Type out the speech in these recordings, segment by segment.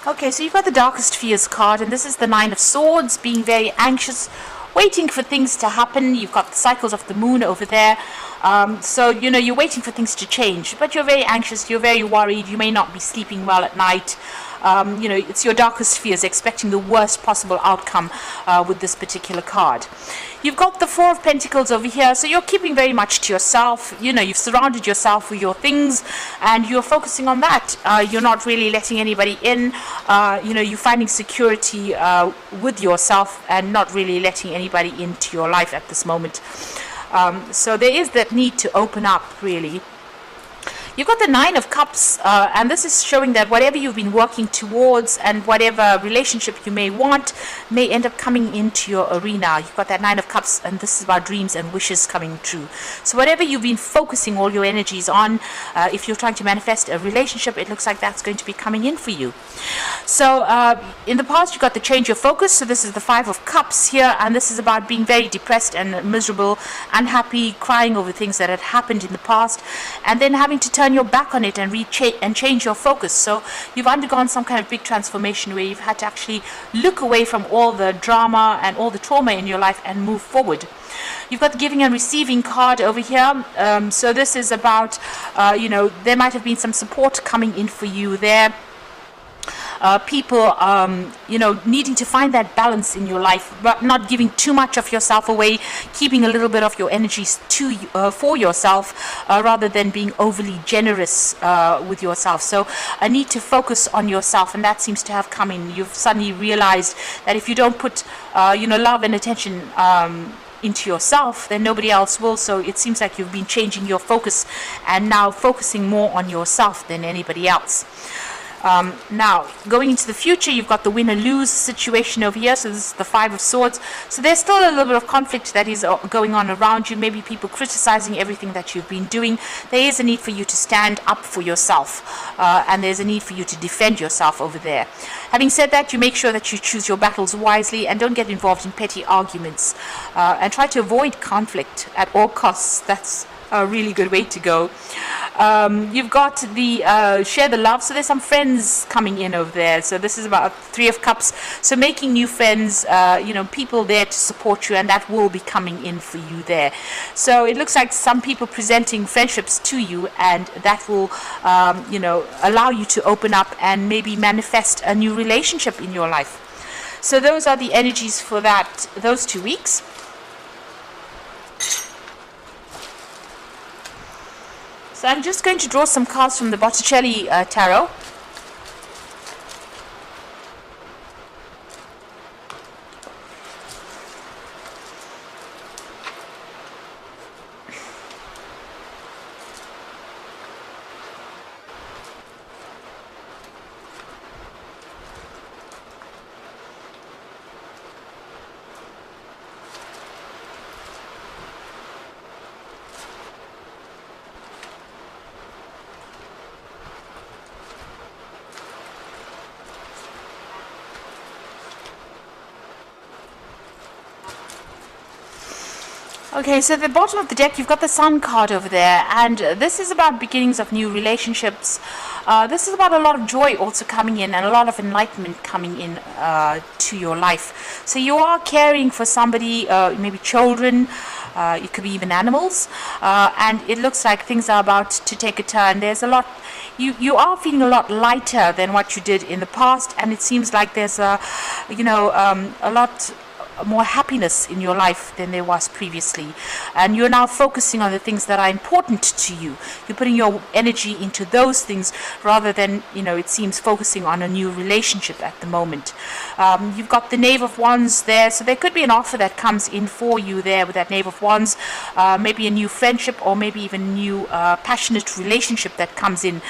Okay, so you've got the Darkest Fears card, and this is the Nine of Swords, being very anxious, waiting for things to happen. You've got the cycles of the moon over there. So, you're waiting for things to change, but you're very anxious, you're very worried, you may not be sleeping well at night. It's your darkest fears, expecting the worst possible outcome with this particular card. You've got the Four of Pentacles over here, so you're keeping very much to yourself. You've surrounded yourself with your things, and you're focusing on that. You're not really letting anybody in. You're finding security with yourself and not really letting anybody into your life at this moment. So there is that need to open up, really. You've got the Nine of Cups, and this is showing that whatever you've been working towards and whatever relationship you may want may end up coming into your arena. You've got that Nine of Cups, and this is about dreams and wishes coming true. So whatever you've been focusing all your energies on, if you're trying to manifest a relationship, it looks like that's going to be coming in for you. So in the past, you got the change of focus. So this is the Five of Cups here, and this is about being very depressed and miserable, unhappy, crying over things that had happened in the past, and then having to turn your back on it and change your focus. So you've undergone some kind of big transformation where you've had to actually look away from all the drama and all the trauma in your life and move forward. You've got the Giving and Receiving card over here. So this is about, there might have been some support coming in for you there. People, needing to find that balance in your life, but not giving too much of yourself away, keeping a little bit of your energies for yourself, rather than being overly generous with yourself. So a need to focus on yourself, and that seems to have come in. You've suddenly realized that if you don't put, love and attention into yourself, then nobody else will. So it seems like you've been changing your focus and now focusing more on yourself than anybody else. Now, going into the future, you've got the win or lose situation over here. So this is the Five of Swords. So there's still a little bit of conflict that is going on around you. Maybe people criticizing everything that you've been doing. There is a need for you to stand up for yourself, and there's a need for you to defend yourself over there. Having said that, you make sure that you choose your battles wisely and don't get involved in petty arguments, and try to avoid conflict at all costs. That's a really good way to go. You've got the share the love. So there's some friends coming in over there. So this is about Three of Cups. So making new friends, people there to support you, and that will be coming in for you there. So it looks like some people presenting friendships to you, and that will, allow you to open up and maybe manifest a new relationship in your life. So those are the energies for those 2 weeks. So I'm just going to draw some cards from the Botticelli Tarot. Okay, so at the bottom of the deck, you've got the Sun card over there, and this is about beginnings of new relationships. This is about a lot of joy also coming in and a lot of enlightenment coming in to your life. So you are caring for somebody, maybe children, it could be even animals, and it looks like things are about to take a turn. There's a lot. You are feeling a lot lighter than what you did in the past, and it seems like there's a lot more happiness in your life than there was previously, and you're now focusing on the things that are important to you. You're putting your energy into those things rather than, it seems, focusing on a new relationship at the moment. You've got the Knave of Wands there, so there could be an offer that comes in for you there with that Knave of Wands, maybe a new friendship or maybe even a new passionate relationship that comes in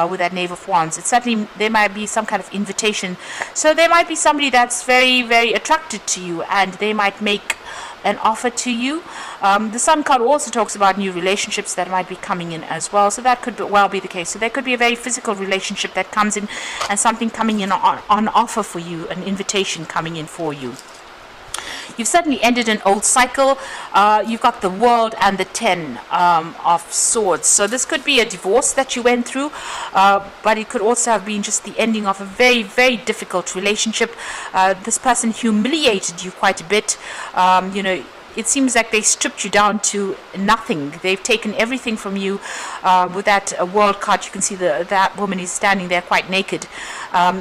with that Knave of Wands. It's certainly, there might be some kind of invitation. So there might be somebody that's very, very attracted to you, and they might make an offer to you. The Sun card also talks about new relationships that might be coming in as well, so that could well be the case. So there could be a very physical relationship that comes in, and something coming in on offer for you, an invitation coming in for you. You've certainly ended an old cycle. You've got the World and the 10 of Swords. So this could be a divorce that you went through, but it could also have been just the ending of a very, very difficult relationship. This person humiliated you quite a bit. It seems like they stripped you down to nothing. They've taken everything from you. With that World card, you can see that woman is standing there quite naked.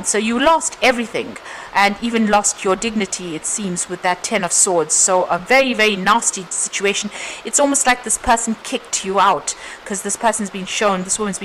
So you lost everything, and even lost your dignity, it seems, with that 10 of Swords. So a very, very nasty situation. It's almost like this person kicked you out, because this woman's been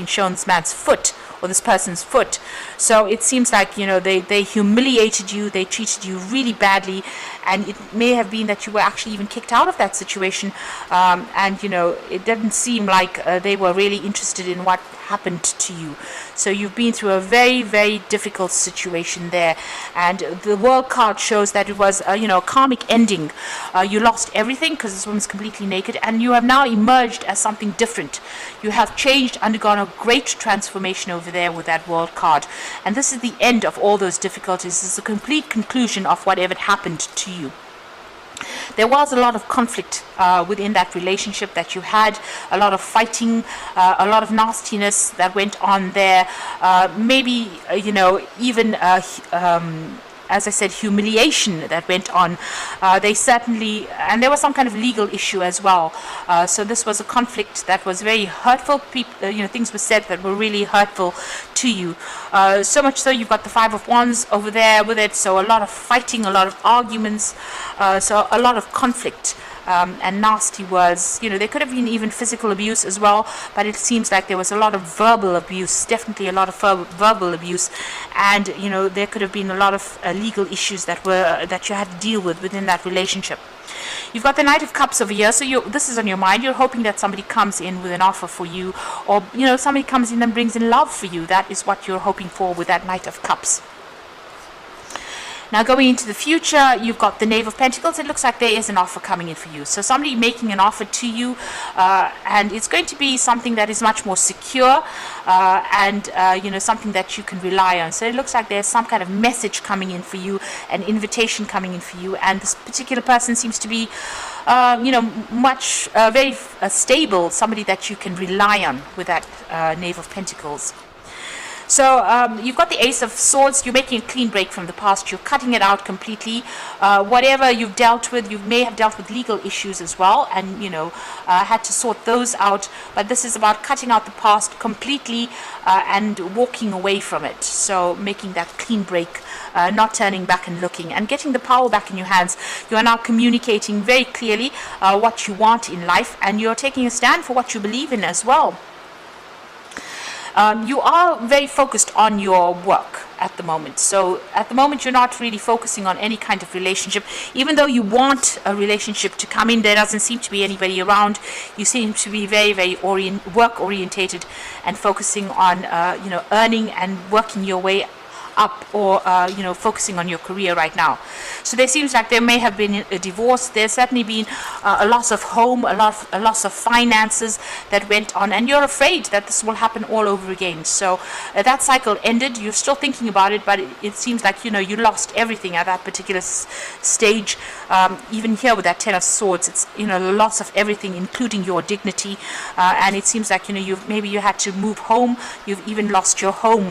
shown this man's foot, or this person's foot. So it seems like, they humiliated you, they treated you really badly, and it may have been that you were actually even kicked out of that situation, and it didn't seem like they were really interested in what happened to you. So you've been through a very, very difficult situation there, and the World card shows that it was a karmic ending. You lost everything because this woman's completely naked, and you have now emerged as something different. You have changed, undergone a great transformation over there with that World card, and this is the end of all those difficulties. This is a complete conclusion of whatever happened to you. There was a lot of conflict within that relationship that you had, a lot of fighting, a lot of nastiness that went on there. Maybe, even as I said, humiliation that went on. They certainly, and there was some kind of legal issue as well. So this was a conflict that was very hurtful. Things were said that were really hurtful to you. So much so you've got the 5 of Wands over there with it. So a lot of fighting, a lot of arguments, so a lot of conflict. And nasty words. There could have been even physical abuse as well, but it seems like there was a lot of verbal abuse, definitely a lot of verbal abuse, and there could have been a lot of legal issues that you had to deal with within that relationship. You've got the Knight of Cups over here, so this is on your mind. You're hoping that somebody comes in with an offer for you, or somebody comes in and brings in love for you. That is what you're hoping for with that Knight of Cups. Now going into the future, you've got the Knave of Pentacles. It looks like there is an offer coming in for you. So somebody making an offer to you, and it's going to be something that is much more secure, and something that you can rely on. So it looks like there's some kind of message coming in for you, an invitation coming in for you, and this particular person seems to be much very stable, somebody that you can rely on with that Knave of Pentacles. So you've got the Ace of Swords. You're making a clean break from the past. You're cutting it out completely. Whatever you've dealt with, you may have dealt with legal issues as well, and had to sort those out. But this is about cutting out the past completely and walking away from it. So making that clean break, not turning back and looking, and getting the power back in your hands. You are now communicating very clearly what you want in life, and you're taking a stand for what you believe in as well. You are very focused on your work at the moment. So at the moment, you're not really focusing on any kind of relationship. Even though you want a relationship to come in, there doesn't seem to be anybody around. You seem to be very, very work orientated and focusing on, earning and working your way up, or focusing on your career right now. So there seems like there may have been a divorce. There's certainly been a loss of home, a loss of finances that went on, and you're afraid that this will happen all over again. So that cycle ended. You're still thinking about it, but it seems like you lost everything at that particular stage. Even here with that 10 of Swords, it's the loss of everything, including your dignity, and it seems like maybe you had to move home. You've even lost your home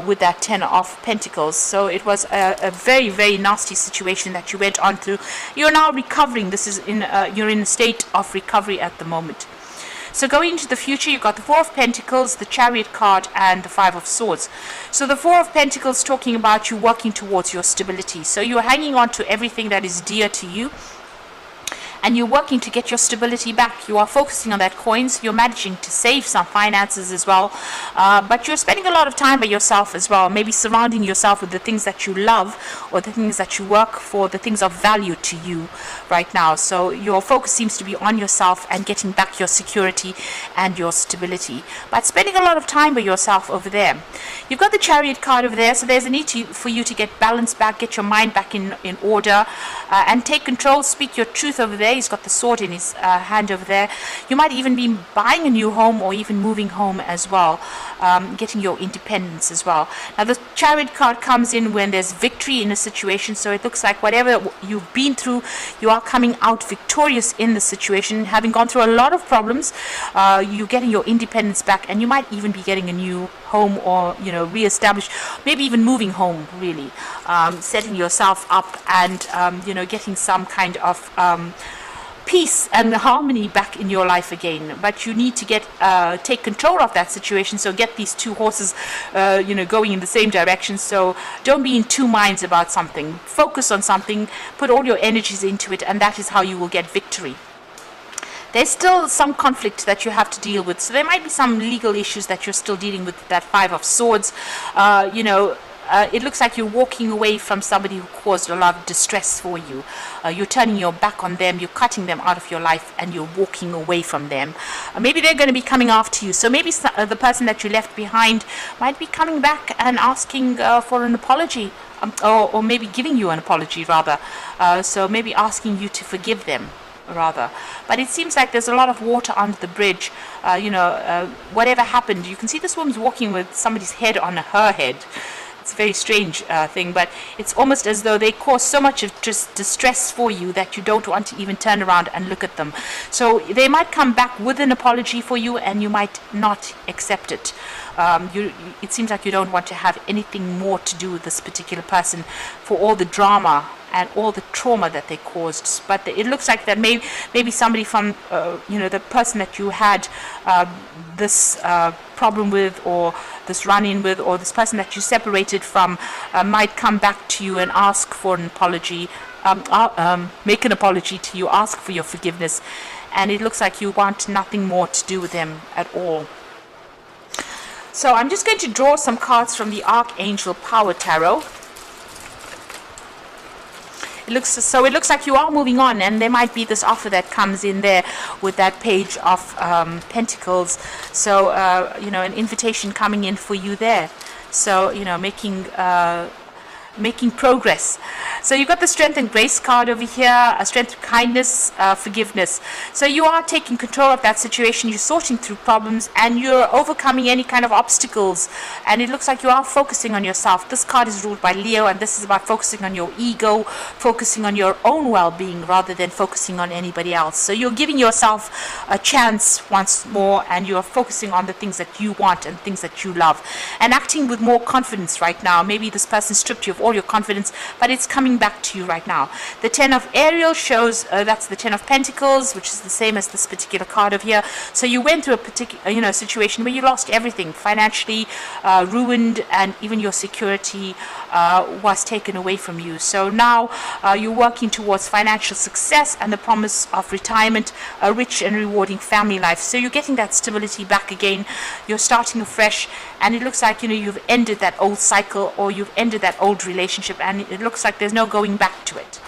with that 10 of Pentacles. So it was a very, very nasty situation that you went on through. You're now recovering. This is you're in a state of recovery at the moment. So going into the future, you've got the 4 of Pentacles, the Chariot card, and the 5 of Swords. So the 4 of Pentacles talking about you working towards your stability. So you're hanging on to everything that is dear to you, and you're working to get your stability back. You are focusing on that coins. You're managing to save some finances as well, but you're spending a lot of time by yourself as well, maybe surrounding yourself with the things that you love, or the things that you work for, the things of value to you right now. So your focus seems to be on yourself and getting back your security and your stability, but spending a lot of time by yourself over there. You've got the Chariot card over there, so there's a need for you to get balance back, get your mind back in order, and take control, speak your truth over there. there. He's got the sword in his hand over there. You might even be buying a new home or even moving home as well, getting your independence as well. Now the Chariot card comes in when there's victory in a situation, so it looks like whatever you've been through, you are coming out victorious in the situation. Having gone through a lot of problems, you're getting your independence back, and you might even be getting a new home, or re-establish, maybe even moving home, really, setting yourself up, and getting some kind of peace and harmony back in your life again. But you need to take control of that situation. So get these two horses going in the same direction. So don't be in two minds about something. Focus on something, put all your energies into it, and that is how you will get victory. There's still some conflict that you have to deal with. So there might be some legal issues that you're still dealing with, that Five of Swords. It looks like you're walking away from somebody who caused a lot of distress for you. You're turning your back on them, you're cutting them out of your life, and you're walking away from them. Maybe they're going to be coming after you. So maybe the person that you left behind might be coming back and asking for an apology, or maybe giving you an apology, rather. So maybe asking you to forgive them, rather. But it seems like there's a lot of water under the bridge. Whatever happened, you can see this woman's walking with somebody's head on her head. It's a very strange thing, but it's almost as though they cause so much of just distress for you that you don't want to even turn around and look at them. So they might come back with an apology for you, and you might not accept it. It seems like you don't want to have anything more to do with this particular person for all the drama and all the trauma that they caused. But it looks like that maybe somebody from the person that you had this problem with, or this run-in with, or this person that you separated from, might come back to you and ask for an apology, make an apology to you, ask for your forgiveness, and it looks like you want nothing more to do with them at all. So I'm just going to draw some cards from the Archangel Power Tarot. It looks like you are moving on, and there might be this offer that comes in there with that Page of Pentacles. So an invitation coming in for you there. So making progress. So you've got the Strength and Grace card over here, a strength, kindness, forgiveness. So you are taking control of that situation, you're sorting through problems, and you're overcoming any kind of obstacles, and it looks like you are focusing on yourself. This card is ruled by Leo, and this is about focusing on your ego, focusing on your own well-being rather than focusing on anybody else. So you're giving yourself a chance once more, and you're focusing on the things that you want and things that you love, and acting with more confidence right now. Maybe this person stripped you of all your confidence, but it's coming back to you right now. The Ten of Ariel shows that's the Ten of Pentacles, which is the same as this particular card over here. So you went through a particular situation where you lost everything, financially ruined, and even your security was taken away from you. So now you're working towards financial success and the promise of retirement, a rich and rewarding family life. So you're getting that stability back again. You're starting afresh, and it looks like you've ended that old cycle, or you've ended that old relationship, and it looks like there's no going back to it.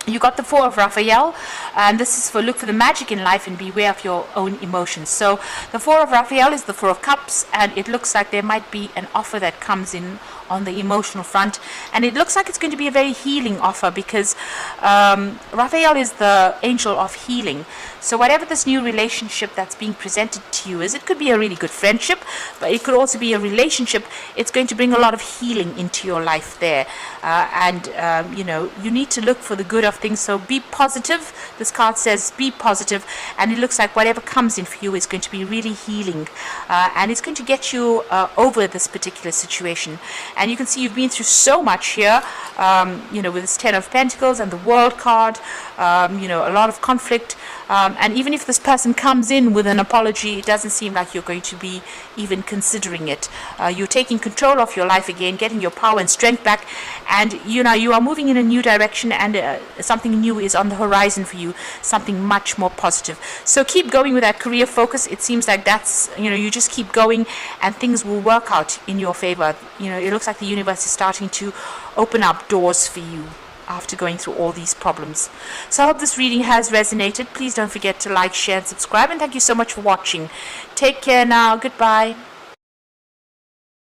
You got the Four of Raphael, and this is for look for the magic in life and beware of your own emotions. So the Four of Raphael is the Four of Cups, and it looks like there might be an offer that comes in on the emotional front, and it looks like it's going to be a very healing offer, because Raphael is the angel of healing. So whatever this new relationship that's being presented to you is, it could be a really good friendship, but it could also be a relationship. It's going to bring a lot of healing into your life there, you need to look for the good of things. So be positive. This card says be positive, and it looks like whatever comes in for you is going to be really healing, and it's going to get you over this particular situation. And you can see you've been through so much here, with this Ten of Pentacles and the World card, a lot of conflict. And even if this person comes in with an apology, it doesn't seem like you're going to be even considering it. You're taking control of your life again, getting your power and strength back, and you are moving in a new direction, and something new is on the horizon for you, something much more positive. So keep going with that career focus. It seems like that's, you just keep going, and things will work out in your favor. It looks like the universe is starting to open up doors for you after going through all these problems. So I hope this reading has resonated. Please don't forget to like, share, and subscribe, and thank you so much for watching. Take care now. Goodbye.